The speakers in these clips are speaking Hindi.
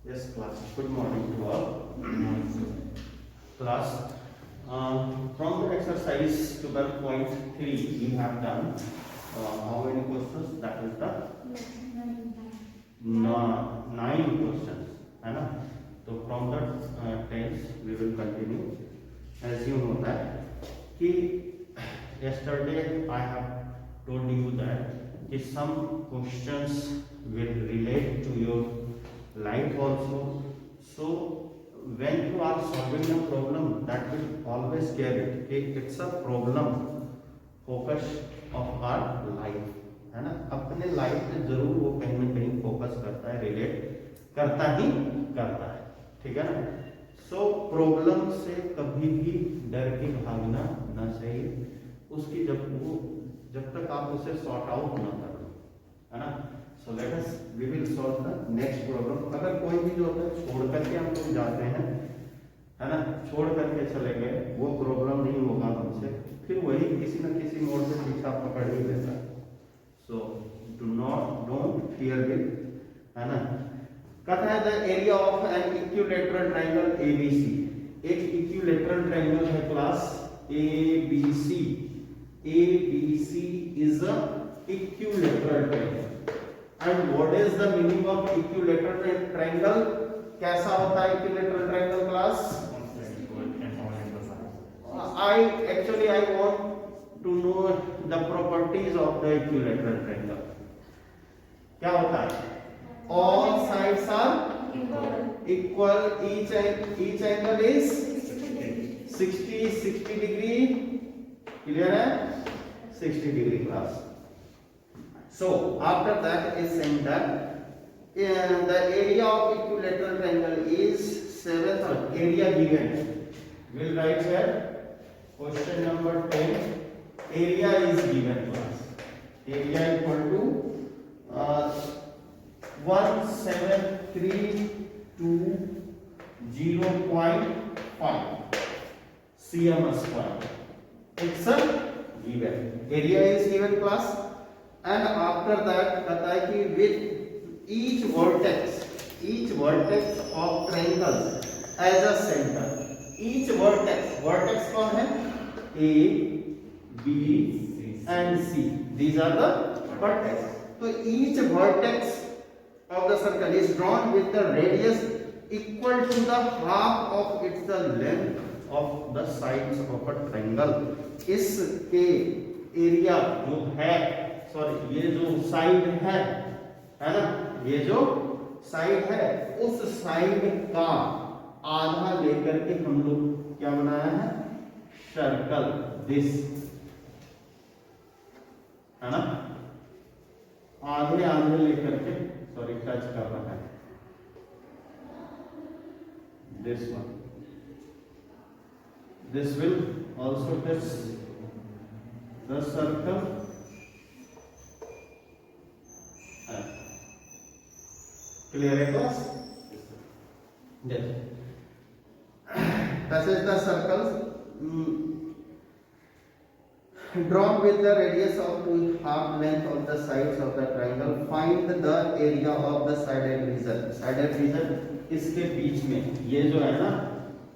Yes, class. Good morning to all. Class, from the exercise 12.3 we have done how many questions? That is the 9 questions, है ना? तो from the tense we will continue. As you know that कि yesterday I have told you that कि some questions will relate to your life also. So when you are solving a problem, that will always care it कि it's a problem focus of our life, है ना? अपने लाइफ में जरूर वो कहीं ना कहीं फोकस करता है, रिलेट करता ही करता है, ठीक है ना? सो प्रॉब्लम से कभी भी डर के भागना ना चाहिए, उसकी जब तक आप उसे सॉर्ट आउट ना कर लो, है ना? So let us we will solve the next problem. अगर कोई भी जो होता है छोड़ करके हम लोग जाते हैं, है ना, छोड़ करके चले गए, वो प्रॉब्लम नहीं होगा हमसे, फिर वही किसी न किसी मोड़ से पीछा पकड़ ही लेता है. सो डोंट फियर इट, है ना? कहता है the area of an equilateral triangle ABC. एक इक्विलेटरल ट्रायंगल है class ABC. ABC is a equilateral triangle. And what is the meaning of equilateral triangle? कैसा होता है equilateral triangle class? I want to know the properties of the equilateral triangle. क्या होता है? All sides are equal. Each angle is 60 degree. Clear है? 60 degree class. So after that is saying that the area of equilateral triangle is 7. Area given. We'll write here. Question number 10. Area is given class. Area equal to 1732.05 cm square. It's a given. Area is given class. And after that कहता है कि with each vertex of triangles as a center. Each vertex कौन है? A, B and C. These are the vertex. So each vertex of the circle is drawn with the radius equal to the half of its the length of the sides of a triangle. इसके एरिया जो है, सॉरी ये जो साइड है ना, ये जो साइड है उस साइड का आधा लेकर के हम लोग क्या बनाया है? सर्कल. दिस है ना, आधे लेकर के, सॉरी टच कर रहा है, this one. This will also touch the circle. Clear है class? yes. Touches the circles drawn with the radius of half length of the sides of the triangle. Find the area of the sided region. Sided region इसके बीच में, ये जो है ना,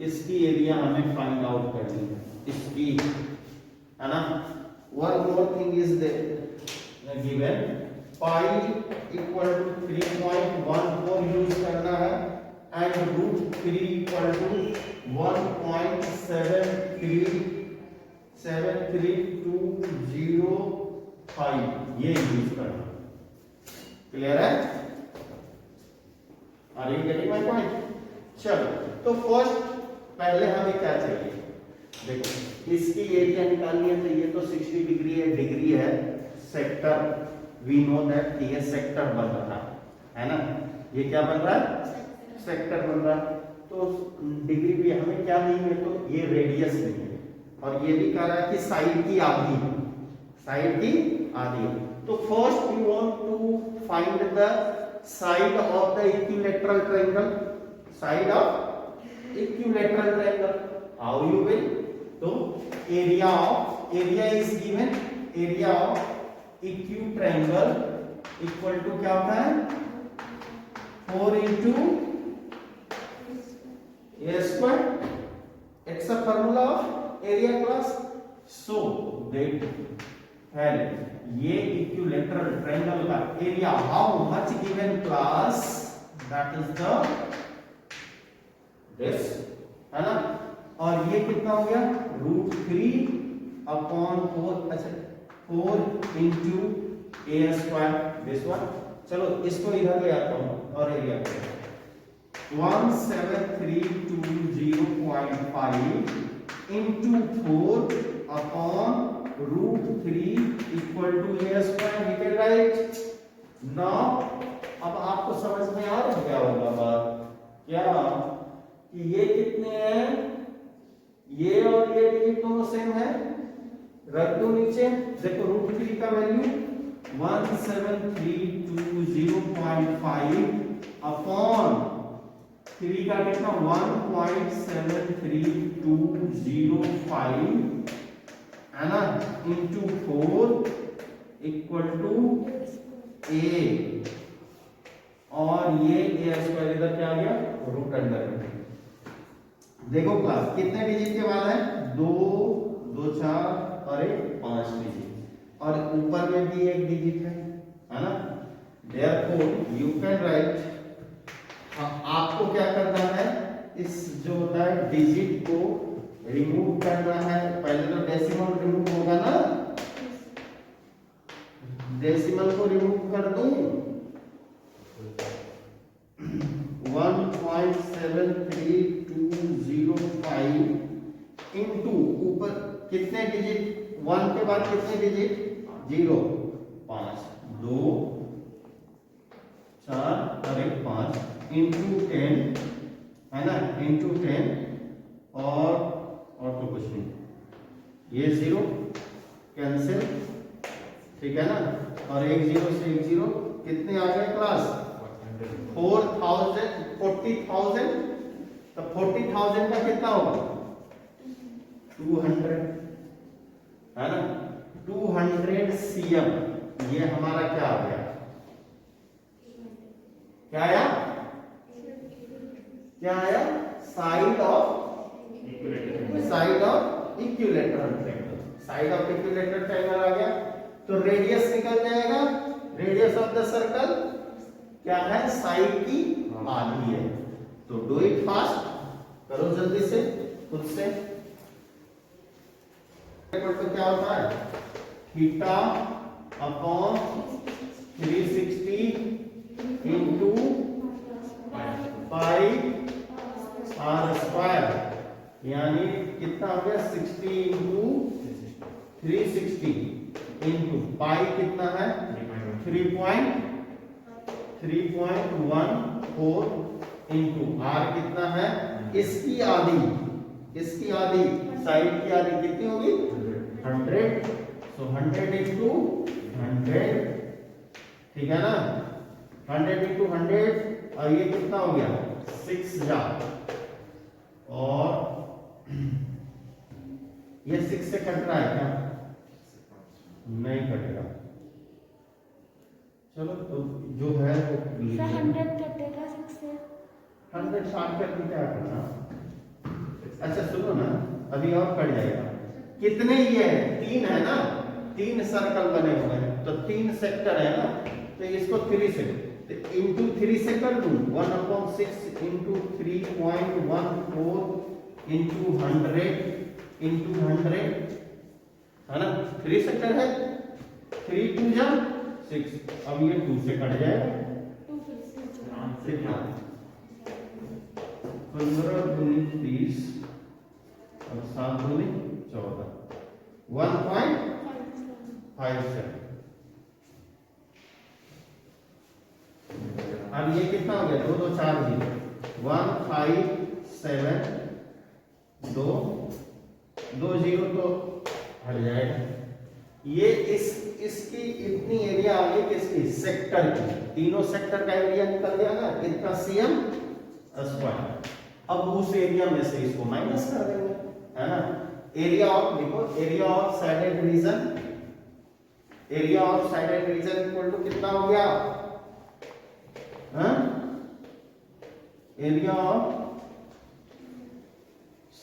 इसकी एरिया हमें फाइंड आउट करनी है, इसकी, है ना? One more thing is given. Pi equal to 3.14 use करना है and √3 equal to 1.73205 ये यूज करना. क्लियर है? Are you getting my point? चलो, तो फर्स्ट पहले हमें क्या चाहिए? देखो, इसकी एरिया निकालनी है, तो ये तो 60 डिग्री है, डिग्री है, सेक्टर. वी नो दैट ये सेक्टर बन रहा है ना? ये क्या बन रहा है? सेक्टर बन रहा है. तो डिग्री भी हमें क्या नहीं है, तो ये रेडियस नहीं है, और ये भी कह रहा है कि साइड की आधी है, साइड की आधी है. तो first we want to find the side of the equilateral triangle. Side of equilateral triangle how you will? तो area is given. Area of eq triangle equal to क्या होता है? 4 into it's a formula of area class. So that help ये इक्विलैटरल ट्रायंगल का area how much given class that is the this, है ना. और ये कितना हो गया √3/4. अच्छा 4 into a square this one. चलो इसको इधर ले आता हूं और area 17320.5 into 4/√3 equal to a square. We can write now. अब आपको समझ में आ रहा है क्या होगा बात क्या कि ये कितने हैं, ये और ये डिजिट दोनों सेम है. रख दो नीचे. देखो √3 का वैल्यू 17320.5 अपॉन 3 का कितना 1.73205 है ना इंटू 4 इक्वल टू ए. और ये ए स्क्वायर इधर क्या आ गया रूट अंडर. देखो क्लास कितने डिजिट के बाद है 2 2 4 और एक 5 डिजिट और ऊपर में भी एक डिजिट है ना. Therefore you can write. आपको क्या करना है इस जो होता है डिजिट को रिमूव करना है. पहले तो डेसिमल रिमूव होगा ना. डेसिमल को रिमूव कर दूं 1.73205 इंटू ऊपर कितने डिजिट 1 के बाद कितने डिजिट 0 5 2 4 और एक 5 इंटू 10 है ना इंटू 10 और तो कुछ नहीं. ये 0 कैंसिल ठीक है ना. और एक 0 से एक 0 कितने आ गए क्लास 40,000 तो 40,000 का कितना होगा 200 है ना. 200 cm ये हमारा क्या आ गया क्या आया side of equilateral triangle. Side of equilateral triangle आ गया. तो रेडियस निकल जाएगा. रेडियस ऑफ द सर्कल क्या है साइड की आधी है. तो डू इट फास्ट करो जल्दी से खुद से. तो क्या होता है theta upon 360 into pi r square यानी कितना हो गया 60 इंटू 360 इंटू पाई कितना है 3.14 इंटू आर कितना है इसकी आधी साइड की आधी कितनी होगी 100. सो 100 इंटू 100 ठीक है ना. 100 इंटू 100 और ये कितना हो गया 6 जा और ये 6 से कट रहा है क्या नहीं कटेगा. चलो तो जो है वो 100 कटेगा 6 से 100 साठ करके क्या करना. अच्छा सुनो ना अभी और कट जाएगा. कितने ये है 3 है ना. 3 सर्कल बने हुए हैं तो 3 सेक्टर है ना. तो इसको 3 से इंटू 3 से कर दूं 1/6 इंटू 3.14 इंटू 100 इंटू 100 है ना. 3 सेक्टर है 3 2 जा 6. अब ये 2 से कट जाएगा 15 दूनी 30 और 7 दूनी 14 1.57. अब ये कितना हो गया 2 2 4 0 157 2 2 0 तो हट जाएगा. ये इसकी इतनी एरिया आ गई किसकी सेक्टर की. तीनों सेक्टर का एरिया निकल गया ना इतना cm स्क्वायर. अब उस एरिया में से इसको माइनस कर देंगे है ना. एरिया ऑफ देखो area of shaded region equal to कितना हो गया एरिया ऑफ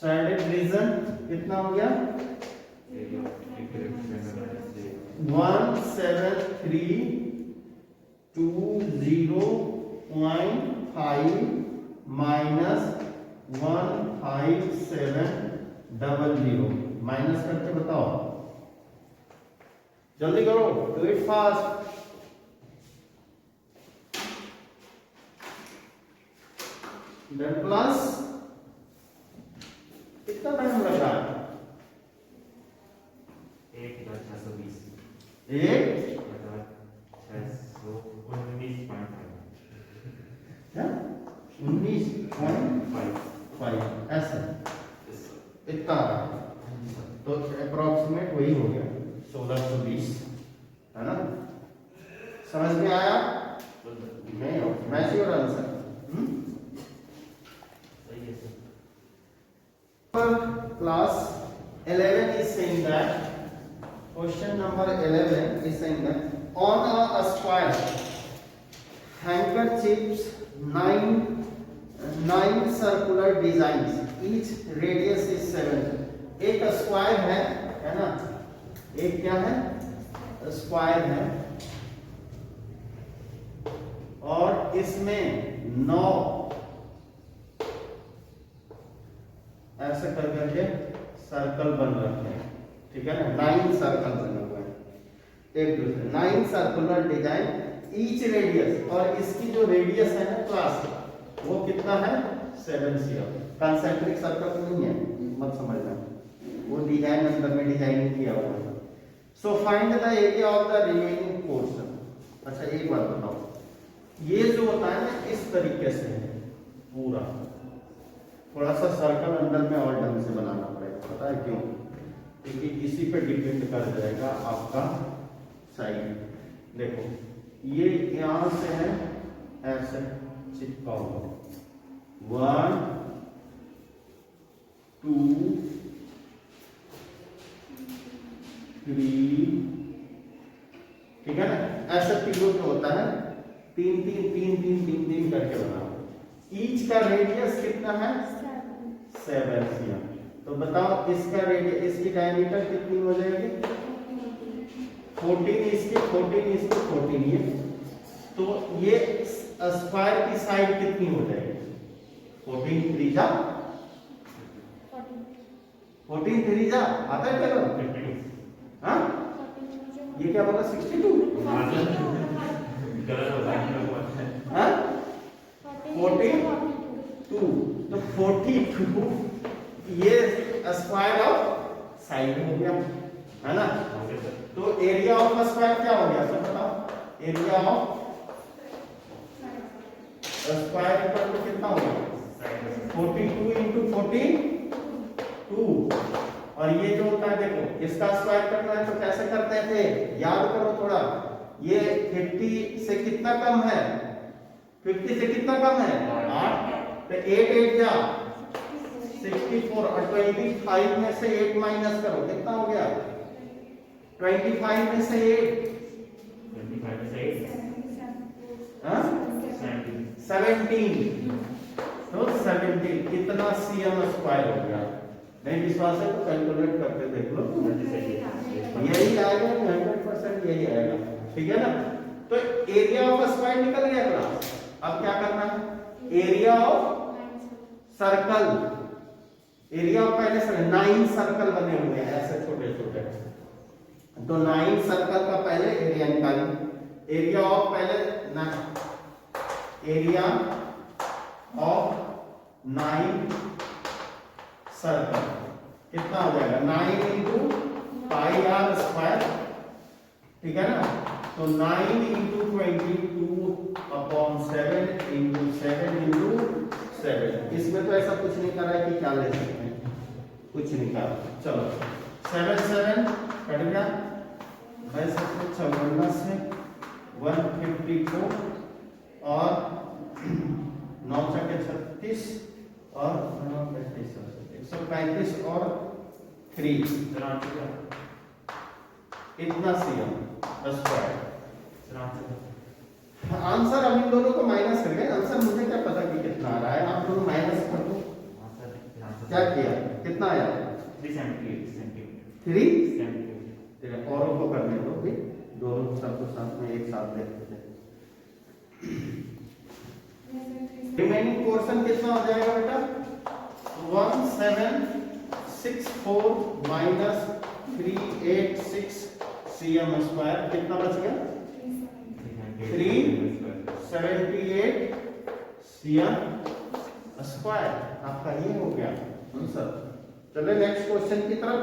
शेडेड रीजन कितना हो गया? 17320.5 माइनस 15700 माइनस करके बताओ, जल्दी करो, do it fast. Then plus कितना टाइम लग रहा है? 1,620 एक 19.5 ऐसे इतना, तो अप्रोक्सीमेट वही हो गया 1620, है ना? समझ में आया? नहीं हो match your answer. Class 11 is saying that, question number 11 is saying that on a square handkerchiefs nine circular designs, each radius is 7। एक स्क्वायर है ना, एक क्या है? स्क्वायर है और इसमें 9 ऐसे कर करके सर्कल बन रखे हैं, ठीक है ना? 9 सर्कल बने हुए हैं एक दूसरे, 9 सर्कुलर डिजाइन, ईच रेडियस, और इसकी जो रेडियस है ना क्लास, वो कितना है? 7 cm। कंसेंट्रिक सर्कल नहीं है, मत समझना, वो डिजाइन अंदर में डिजाइनिंग किया हुआ है। So find the area of the remaining portion. अच्छा एक बात बताओ, ये जो होता है ना इस तरीके से है पूरा, थोड़ा सा सर्कल अंदर में और ढंग से बनाना पड़ेगा, पता है क्यों? क्योंकि इसी पे डिपेंड कर जाएगा आपका साइड। देखो ये यहां से है ऐसे चिपका हुआ, 1 2 3, ठीक है ना? ऐसे तीनों जो होता है 3 करके बना हुआ। ईच का रेडियस कितना है? 7 cm। तो बताओ इसका रेडियस, इसकी डायमीटर कितनी हो जाएगी? 14 इसकी, 14 इसकी, 14 ये, तो ये स्क्वायर की साइड कितनी हो जाएगी? 14 3 जा 14 3 जा आता है चलो, हाँ ये क्या बोला? 62, हाँ 42, तो 42 ये स्क्वायर ऑफ साइड हो गया, है ना? तो एरिया ऑफ स्क्वायर क्या हो गया? सब बताओ, area of square equal to कितना हो गया? 42 इंटू 42, और ये जो होता है देखो, इसका स्क्वायर करना है तो कैसे करते थे? याद करो थोड़ा, ये 50 से कितना कम है? 50 से कितना कम है? 8, तो 8 8 जा 64, और 25 में से 8 माइनस करो, कितना हो गया? 25 में से 8, 17, तो 17 कितना cm स्क्वायर हो गया? नहीं विश्वास है तो कैलकुलेट करके देख लो, यही आएगा, 100% यही आएगा, ठीक है ना? तो एरिया ऑफ स्क्वायर निकल गया क्लास। अब क्या करना है? Area of circle, area of पहले से 9 सर्कल बने हुए हैं ऐसे छोटे छोटे, तो 9 सर्कल का पहले एरिया निकालिए। एरिया ऑफ पहले एरिया ऑफ 9 सर्कल कितना हो जाएगा? 9 इंटू पाई आर स्क्वायर, ठीक है ना? तो 9 इंटू 22/7 इंटू 7 इंटू 7। इसमें तो ऐसा कुछ नहीं कर रहा है कि क्या ले सकते हैं, कुछ नहीं कर रहा। चलो 7 7 कट गया, वैसे तो 54 से 154, और 9 चौके 36, और 135 और 3 इतना cm स्क्वायर। आंसर हम इन दोनों को माइनस कर गए, आंसर मुझे क्या पता कि कितना आ रहा है, आप दोनों माइनस कर दो। क्या किया? कितना आया? 378 सेंटीमीटर 3 सेंटीमीटर। औरों को करने दो भी, दोनों सबको साथ में एक साथ देखते थे। रिमेनिंग पोर्शन कितना हो जाएगा बेटा? 1764 माइनस 386 cm स्क्वायर, कितना बच गया? 378 cm स्क्वायर। आपका ये हो गया आंसर। चलिए नेक्स्ट क्वेश्चन की तरफ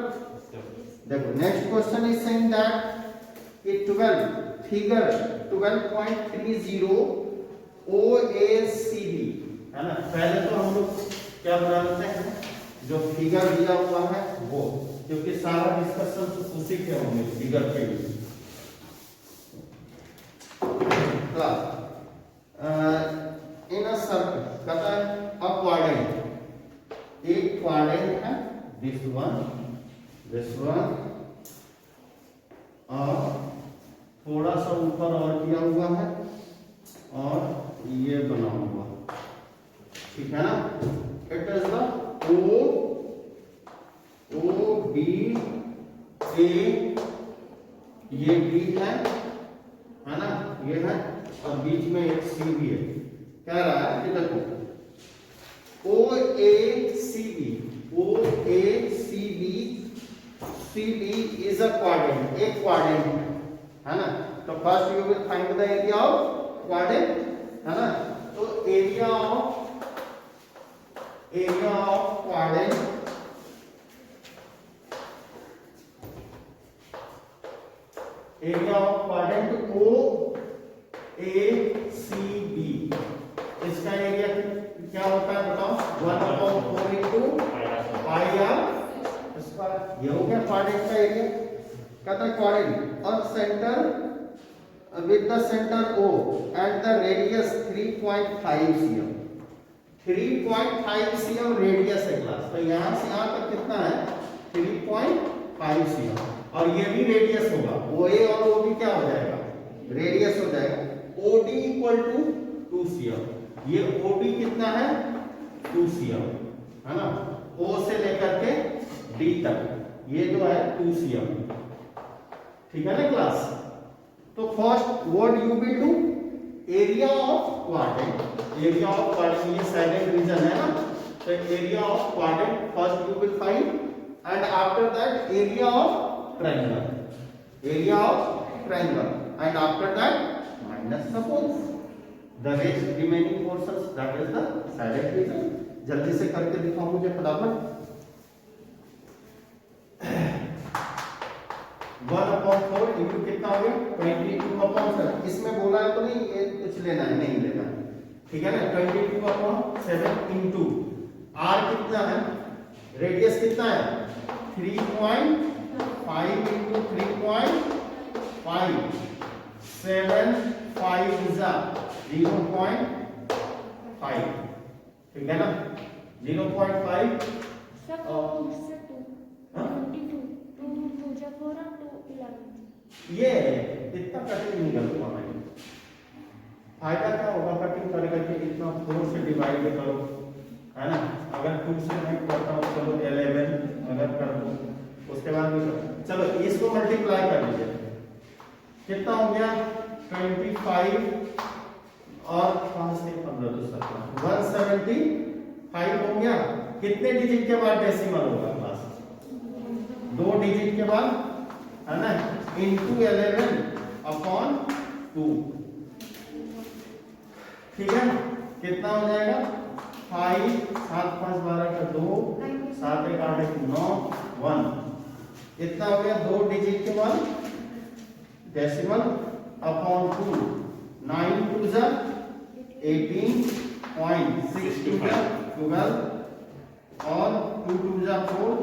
देखो। Next question is saying that कि 12 फिगर 12.30 OACB है ना। पहले तो हम लोग क्या बना लेते हैं, जो फिगर दिया हुआ है वो, क्योंकि सारा डिस्कशन उसी के होंगे फिगर के लिए। इन अ सर्कल कहता है अ क्वाड्रेंट, एक क्वाड्रेंट है, दिस वन और थोड़ा सा ऊपर और किया हुआ है और ये बना हुआ, ठीक है ना। It is the O B A, ये B है ना, ये है, और बीच में एक C भी है। कह रहा है कि देखो OACB is a quadrant, एक क्वाड्रेंट है ना। तो first you will find the area of quadrant है ना। तो एरिया ऑफ क्वाड्रेंट OACB, इसका एरिया क्या होता है बताओ? 1/4 into pi r स्क्वायर। ये हो गया क्वाड्रेंट का एरिया। कहता है क्वाड्रेंट और centre with the center O and the radius 3.5 cm, 3.5 cm radius है क्लास। तो यहां से यहां तक कितना है? 3.5 cm, और ये भी रेडियस होगा। OA और OB क्या हो जाएगा? रेडियस हो जाएगा। OD इक्वल टू 2 cm, ये OB कितना है? 2 cm है ना। O से लेकर के D तक ये जो है 2 cm, ठीक है ना क्लास। तो first what you will do, area of quadrant, ये सेकंड रीजन है ना। तो area of quadrant first you will find, and after that area of triangle, and after that minus suppose the rest remaining portions, that is the shaded region. जल्दी से करके दिखाओ मुझे फटाफट। 1/4 इंटू कितना हो गया? 22/7। इसमें बोला है तो नहीं, ये कुछ लेना है, नहीं लेना है, ठीक है ना। 22/7 इंटू r कितना है? रेडियस कितना है? 3.5 इंटू 3.5, 7/5 0.5, ठीक है ना। 0.5 सर 2 से 2 22 2 2 जा 4 और 2 11। ये इतना कटिंग नहीं कर पाऊंगा मैं। फायदा क्या होगा कटिंग कर करके? इतना 4 से डिवाइड करो है ना। अगर 2 से नहीं करता हूँ चलो 11 अगर कर दूँ, उसके बाद भी चलो इसको मल्टीप्लाई कर लीजिए, कितना हो गया? 25 और 5 से 15 175 हो गया। कितने डिजिट के बाद डेसिमल होगा क्लास? 2 डिजिट के बाद है ना, इंटू 11/2, ठीक है। कितना हो जाएगा? 5 7 5 12 का 2 7 1 8 1 9 1, कितना हो गया? 2 डिजिट के बाद डेसिमल अपॉन 2, 9 2 जा 18.625 12 और 2 2 जा 4,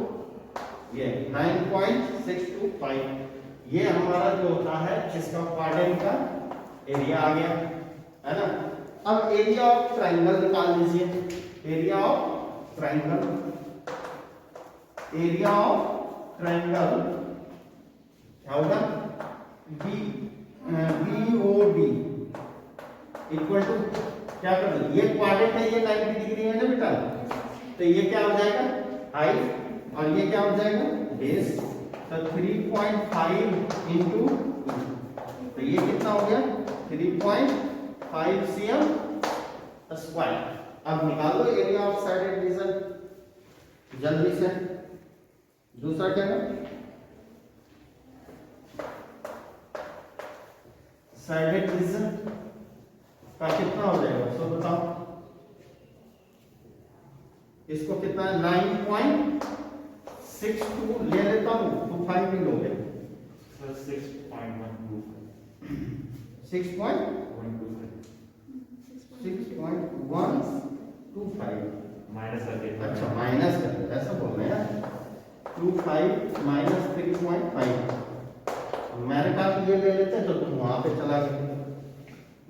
ये 9.625। ये हमारा जो होता है इसका क्वाड्रेंट का एरिया आ गया है ना। अब एरिया ऑफ ट्रायंगल निकाल लीजिए। एरिया ऑफ ट्रायंगल क्या होगा? BOD इक्वल टू क्या कर दो? ये क्वाड्रेंट है, ये 90 डिग्री है ना बेटा, तो ये क्या हो जाएगा? हाइट और ये क्या हो जाएगा बेस, तो 3.5 इंटू, तो ये कितना हो गया 3.5 cm स्क्वायर। अब निकालो एरिया ऑफ साइडेड रीजन जल्दी से। दूसरा क्या है साइडेड रीजन का कितना हो जाएगा, सो बताओ इसको कितना है 9.62 ले लेता हूं, 25 भी लोगे Sir, 6.125. 6.125 Minus करके। अच्छा माइनस कर ऐसा बोल रहे हैं 25 माइनस 3.5, मैंने कहा कि ये ले लेते तो तुम वहां पे चला गए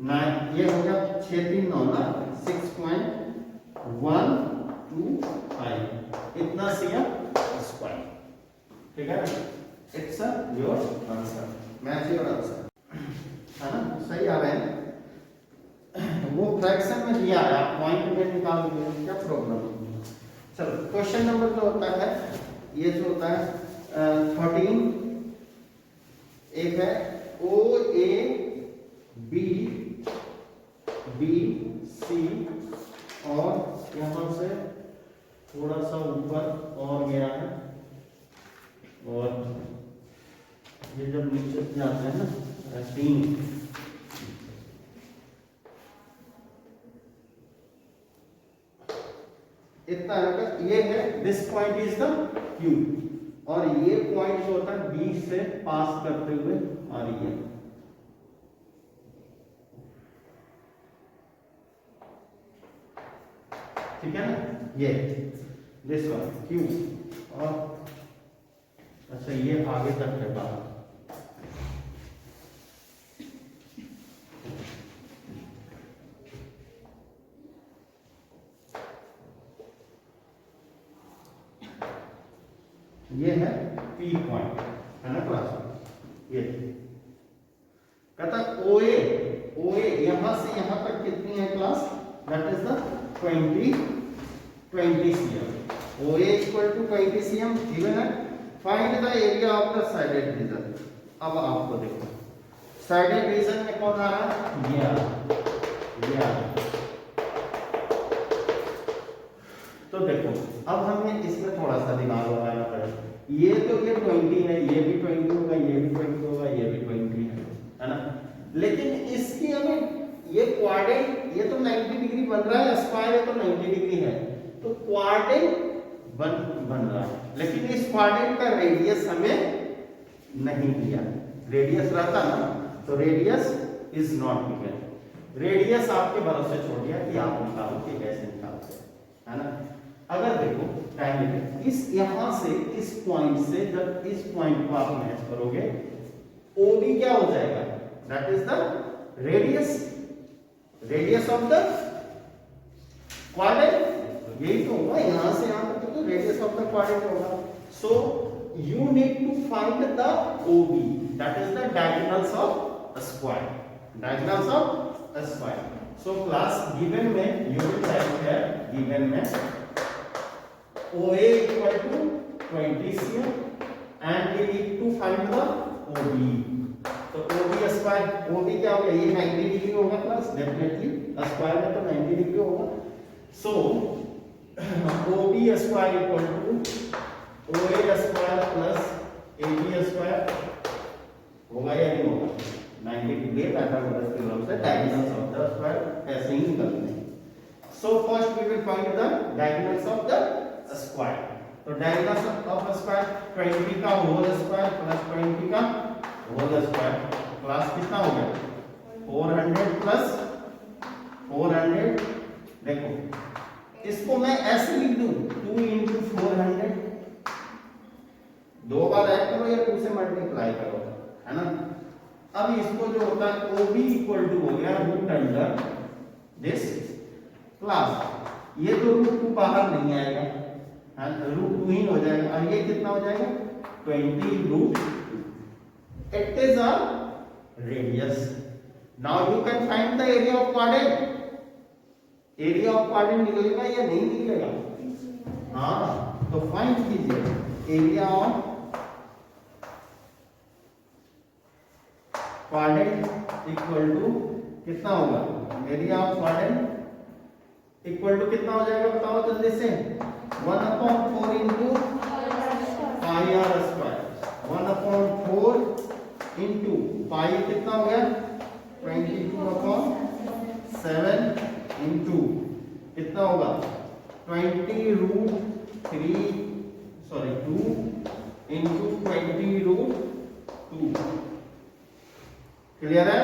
9, ये हो गया 639 ना 6.125 इतना cm स्क्वायर, ठीक है। It's your answer, match your answer, है ना, सही आ रहे हैं। वो फ्रैक्शन में दिया है, आप पॉइंट में निकाल लीजिए, क्या प्रॉब्लम है। चलो क्वेश्चन नंबर जो होता है, ये जो होता है 13, एक है ओ ए बी बी सी और यहां से थोड़ा सा ऊपर और गया है, और ये जब नीचे जाते हैं ना 3, इतना है, ये है this point is the Q, और ये पॉइंट जो होता है बी से पास करते हुए आ रही है, ठीक है ना, ये दिस वन क्यू, और अच्छा ये आगे तक है बाहर, ये है पी पॉइंट, है ना क्लास, ये कहता ओए, ओए यहां से यहां तक कितनी है class, that is the 20 cm, ओए इक्वल टू 20 cm गिवन है। Find the area of the shaded region. अब आपको देखो साइडेड रीजन में कौन आ रहा है, ये आ रहा है। तो देखो अब हमें इसमें थोड़ा सा दिमाग लगाना पड़ेगा, ये तो ये 20 है, ये भी 20 होगा, ये भी 20 होगा, ये भी 20 है ना, लेकिन इसकी हमें ये क्वाड्रेंट, ये तो 90 डिग्री बन रहा है, स्क्वायर है तो 90 डिग्री है, तो क्वाड्रेंट बन रहा है, लेकिन इस क्वाड्रेंट का रेडियस हमें नहीं दिया, रेडियस रहता ना तो radius is not given, radius आपके भरोसे छोड़ दिया कि आप निकालो कि कैसे निकालते हैं, है ना। अगर देखो टाइम लिमिट इस यहां से इस पॉइंट से जब इस पॉइंट को आप मैच करोगे, OB क्या हो जाएगा, that is the radius, radius of the quadrant, यही तो होगा, यहां से यहां तक तो रेडियस ऑफ द क्वाड्रेंट होगा। So you need to find the OB, that is the diagonals of a square, diagonals of a square. So class given में you will write here, given में OA equal to 20 cm and we need to find the OB, तो OB स्क्वायर, OB क्या होगा, ये 90 डिग्री होगा क्लास, डेफिनेटली स्क्वायर में तो 90 डिग्री होगा। So OB square equal to OA square plus AB square होगा या नहीं होगा, 90 डिग्री पाइथागोरस थ्योरम से डायगोनल्स ऑफ द स्क्वायर ऐसे ही निकलते हैं। So first we will find the diagonals of the square, तो डायगोनल्स ऑफ अ स्क्वायर 20 का होल स्क्वायर प्लस 20 का होल स्क्वायर, क्लास कितना हो गया 400 प्लस 400, देखो इसको मैं ऐसे लिख दूं 2 into 400, दो बार ऐड करो या 2 से मल्टीप्लाई करो, है ना। अब इसको जो होता है OB इक्वल टू हो गया रूट अंडर दिस क्लास, ये तो रूट 2 बाहर नहीं आएगा, रूट 2 ही हो जाएगा, और ये कितना हो जाएगा 20 root, it is a radius. Now you can find the area of quadrant, area of quadrant निकलेगा या नहीं निकलेगा, हाँ, तो फाइंड कीजिए area of quadrant equal to कितना होगा, area of quadrant equal to कितना हो जाएगा बताओ जल्दी से, 1/4 into pi r square, 1/4 into pi कितना हो गया 22/7 इंटू कितना होगा 20√3 सॉरी 2 इंटू 20√2। क्लियर है?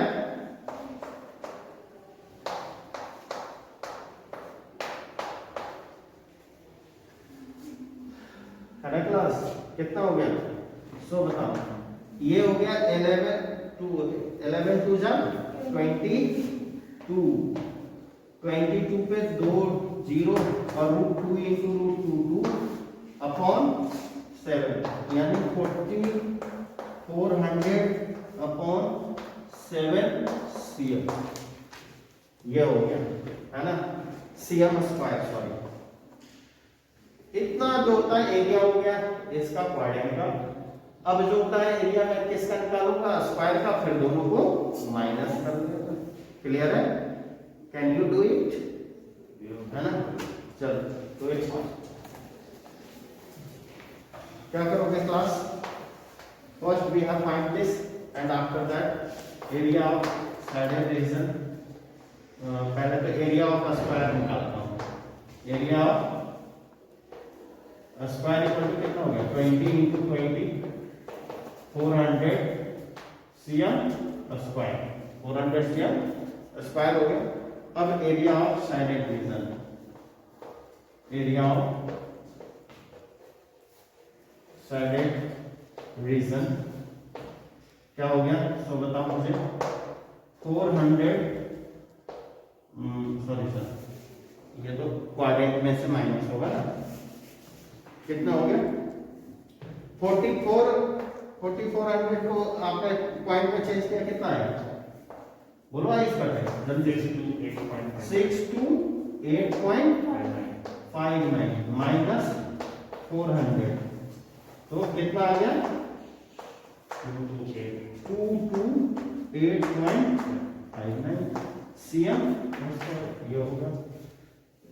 क्लास कितना हो गया, सो बताओ ये हो गया 11 2 जा 22 पे 2 0 और √2 इंटू √2 2/7 यानी 400/7 cm ये हो गया है ना, cm स्क्वायर सॉरी। इतना जो होता है एरिया हो गया इसका क्वाड्रेंट का। अब जो होता है एरिया में किसका निकालूंगा, स्क्वायर का, फिर दोनों को माइनस कर देगा। क्लियर है? Can you do it? है ना, चलो तो एक क्या करोगे class, first we have find this and after that area of shaded region. पहले तो एरिया ऑफ स्क्वायर निकालता हूं, area of square equal to कितना हो गया 20 into 20 400 cm square, 400 cm square हो गया। अब area of shaded region, area of shaded region क्या हो गया, सो बताओ मुझे 400 सॉरी सर ये तो क्वाड्रेंट में से माइनस होगा ना, कितना हो गया 4400 को आपने पॉइंट में चेंज किया कितना है, बोलो इस पर जल्दी 6 to 8.59 माइनस 400 तो कितना आ गया 22.859 cm ये होगा।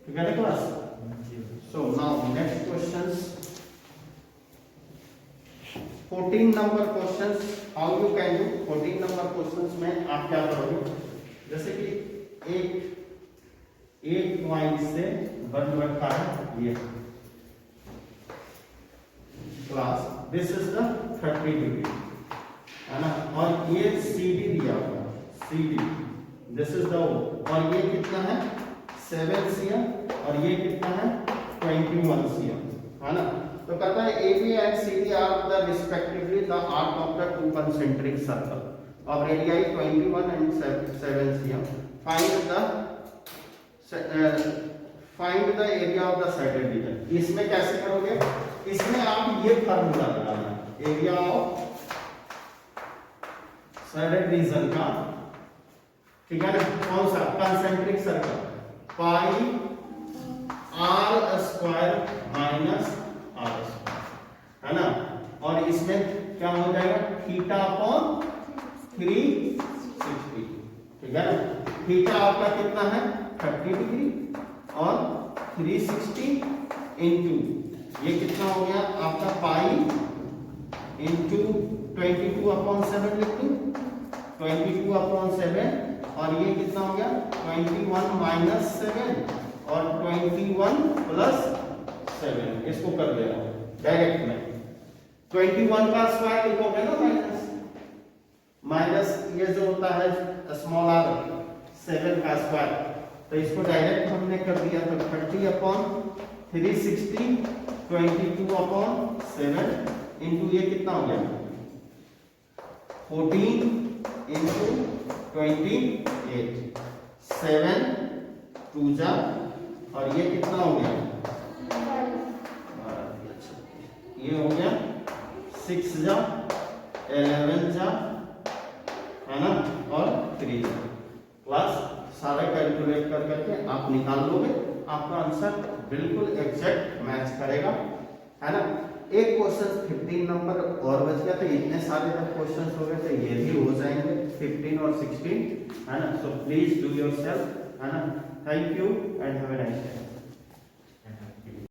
ठीक है class? So now next questions, 14 number questions, how you can do 14 number questions में आप क्या करोगे, जैसे कि एक पॉइंट से बन बढ़ता है ये class, this is the 30 degree है ना, और ये CD दिया हुआ CD, दिस इज द और ये कितना है 7 cm और ये कितना है 21 cm है ना। तो कहता है AB and CD are the respectively the arc of the two concentric circle of radii 21 and 7 cm. Find the area of the sided region. इसमें कैसे करोगे, इसमें आप ये फार्मूला लगाना, एरिया ऑफ साइडेड रीजन का, ठीक है ना, कौन सा concentric circle, pi r square minus r square है ना, और इसमें क्या हो जाएगा थीटा अपॉन 360, ठीक है ना, थीटा आपका कितना है 30 डिग्री और 360 इंटू ये कितना हो गया आपका पाई इंटू 22/7 लिख दूं 22/7 और ये कितना हो गया 21 माइनस 7 और 21 प्लस 7, इसको कर ले रहा हूं डायरेक्ट में, 21 का स्क्वायर लिखोगे ना माइनस ये जो होता है स्मॉल आर 7 का स्क्वायर, तो इसको डायरेक्ट हमने कर दिया तो 30/360 22/7 इंटू ये कितना हो गया 14 इंटू 28 7 2 जा और ये कितना हो गया ये हो गया 6 जा 11 जा है ना और 3 जा। क्लास सारे कैलकुलेट करके आप निकाल लोगे, आपका आंसर बिल्कुल एग्जैक्ट मैच करेगा है ना। एक क्वेश्चन 15 नंबर और बच गया, तो इतने सारे जब क्वेश्चन हो गए तो ये भी हो जाएंगे 15 और 16, है ना। सो प्लीज डू योरसेल्फ, है ना। Thank you and have a nice day.